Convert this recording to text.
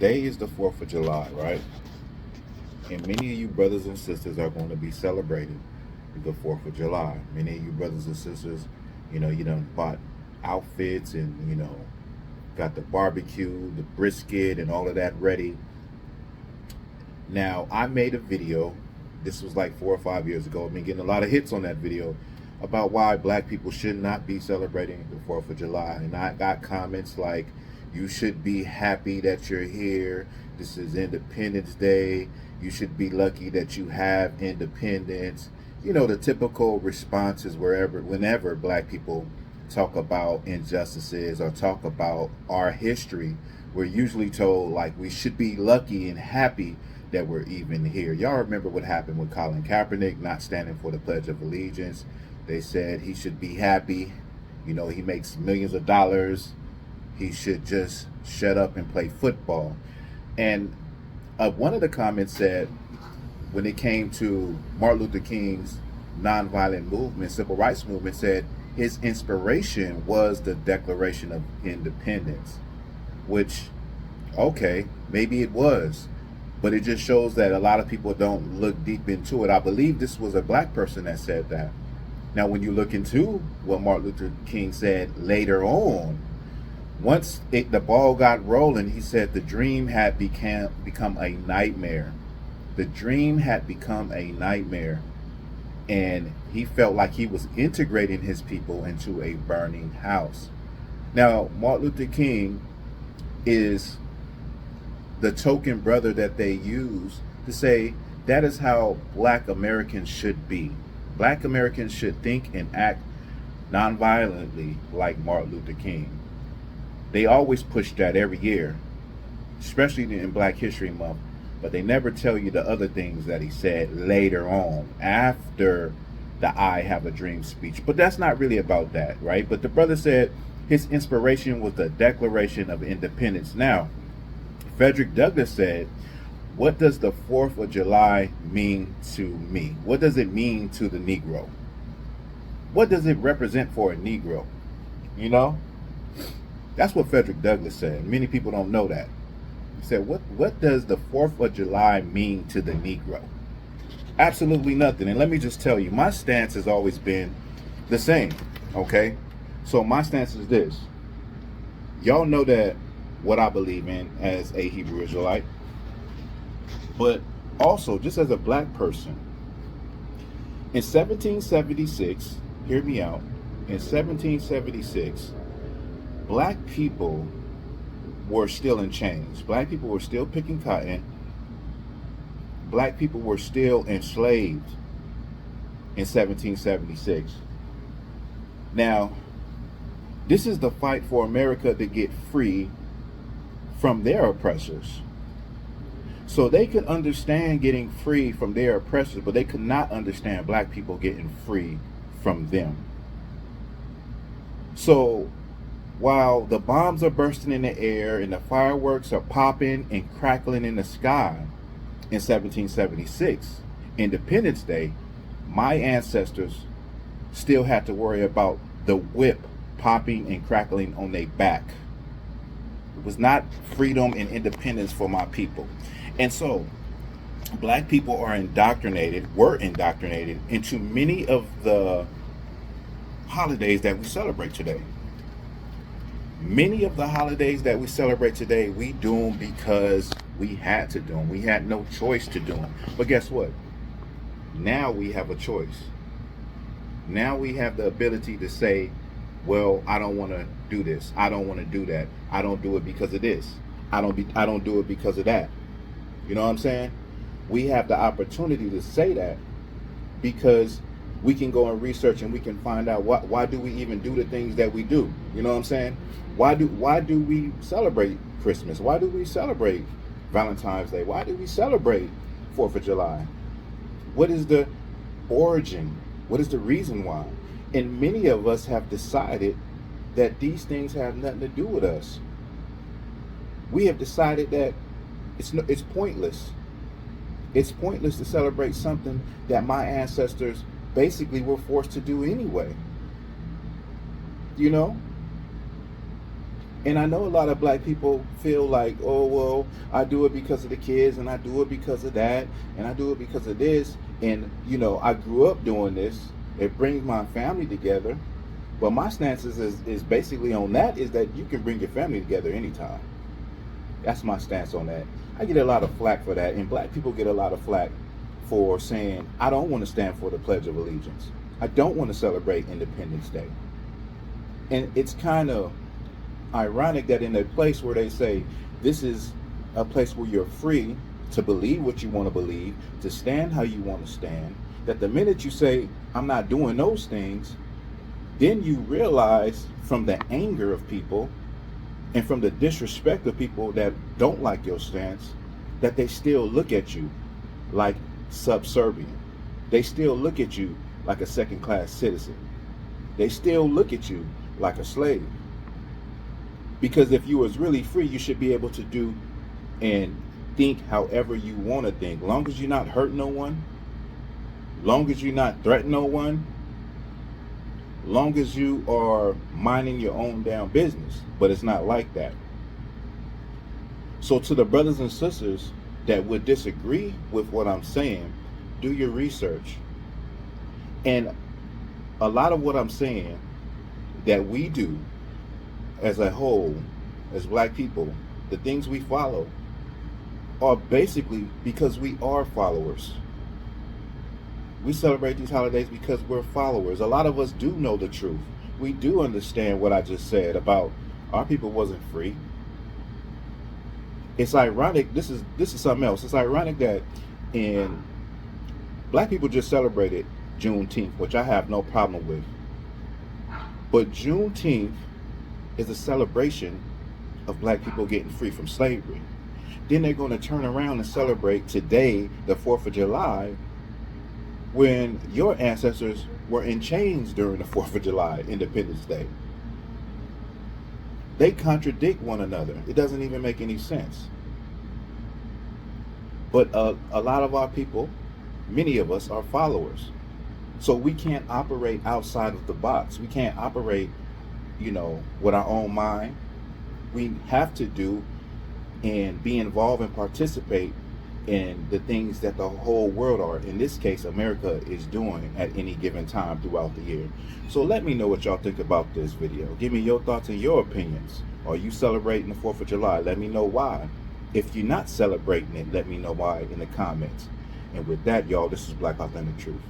today is the 4th of July, right? And many of you brothers and sisters are going to be celebrating the 4th of July. Many of you brothers and sisters, you done bought outfits and, got the barbecue, the brisket, and all of that ready. Now, I made a video, this was like 4 or 5 years ago. I've been getting a lot of hits on that video about why black people should not be celebrating the 4th of July. And I got comments like, you should be happy that you're here. This is Independence Day. You should be lucky that you have independence. The typical responses whenever black people talk about injustices or talk about our history, we're usually told like we should be lucky and happy that we're even here. Y'all remember what happened with Colin Kaepernick not standing for the Pledge of Allegiance? They said he should be happy. He makes millions of dollars. He should just shut up and play football. And one of the comments said, when it came to Martin Luther King's nonviolent movement, civil rights movement, said his inspiration was the Declaration of Independence, which, okay, maybe it was, but it just shows that a lot of people don't look deep into it. I believe this was a black person that said that. Now, when you look into what Martin Luther King said later on, once the ball got rolling, he said the dream had become a nightmare. The dream had become a nightmare. And he felt like he was integrating his people into a burning house. Now, Martin Luther King is the token brother that they use to say that is how black Americans should be. Black Americans should think and act nonviolently like Martin Luther King. They always push that every year, especially in Black History Month, but they never tell you the other things that he said later on, after the I Have a Dream speech. But that's not really about that, right? But the brother said his inspiration was the Declaration of Independence. Now, Frederick Douglass said, what does the 4th of July mean to me? What does it mean to the Negro? What does it represent for a Negro? That's what Frederick Douglass said. Many people don't know that. He said, what does the 4th of July mean to the Negro? Absolutely nothing. And let me just tell you, my stance has always been the same, okay? So my stance is this. Y'all know that what I believe in as a Hebrew Israelite, but also just as a black person. In 1776, hear me out, in 1776, black people were still in chains. Black people were still picking cotton. Black people were still enslaved in 1776. Now, this is the fight for America to get free from their oppressors. So they could understand getting free from their oppressors, but they could not understand black people getting free from them. So while the bombs are bursting in the air and the fireworks are popping and crackling in the sky in 1776, Independence Day, my ancestors still had to worry about the whip popping and crackling on their back. It was not freedom and independence for my people. And so black people were indoctrinated into many of the holidays that we celebrate today. Many of the holidays that we celebrate today, we do them because we had to do them. We had no choice to do them. But guess what? Now we have a choice. Now we have the ability to say, well, I don't want to do this. I don't want to do that. I don't do it because of this. I don't do it because of that. You know what I'm saying? We have the opportunity to say that because we can go and research and we can find out why do we even do the things that we do. You know what I'm saying? Why do we celebrate Christmas? Why do we celebrate Valentine's Day? Why do we celebrate 4th of July? What is the origin? What is the reason why? And many of us have decided that these things have nothing to do with us. We have decided that it's pointless. It's pointless to celebrate something that my ancestors basically were forced to do anyway. And I know a lot of black people feel like, oh, well, I do it because of the kids, and I do it because of that, and I do it because of this. And, you know, I grew up doing this. It brings my family together. But my stance is basically on that, is that you can bring your family together anytime. That's my stance on that. I get a lot of flack for that, and black people get a lot of flack for saying, I don't want to stand for the Pledge of Allegiance. I don't want to celebrate Independence Day. And it's kind of ironic that in a place where they say this is a place where you're free to believe what you want to believe, to stand how you want to stand, that the minute you say, I'm not doing those things, then you realize from the anger of people and from the disrespect of people that don't like your stance, that they still look at you like subservient. They still look at you like a second-class citizen. They still look at you like a slave. Because if you was really free, you should be able to do and think however you want to think. Long as you're not hurting no one, long as you're not threatening no one, long as you are minding your own damn business. But it's not like that. So to the brothers and sisters that would disagree with what I'm saying, do your research. And a lot of what I'm saying that we do as a whole, as black people, the things we follow are basically because we are followers. We celebrate these holidays because we're followers. A lot of us do know the truth. We do understand what I just said about our people wasn't free. It's ironic, this is something else. It's ironic that in black people just celebrated Juneteenth, which I have no problem with. But Juneteenth is a celebration of black people getting free from slavery. Then they're going to turn around and celebrate today, the 4th of July, when your ancestors were in chains during the 4th of July, Independence Day. They contradict one another. It doesn't even make any sense. But a lot of our people, many of us, are followers. So we can't operate outside of the box. We can't operate, with our own mind. We have to do and be involved and participate in the things that the whole world, or in this case America, is doing at any given time throughout the year. So let me know what y'all think about this video. Give me your thoughts and your opinions. Are you celebrating the 4th of July? Let me know why. If you're not celebrating it, let me know why in the comments. And with that, y'all, this is Black Authentic Truth.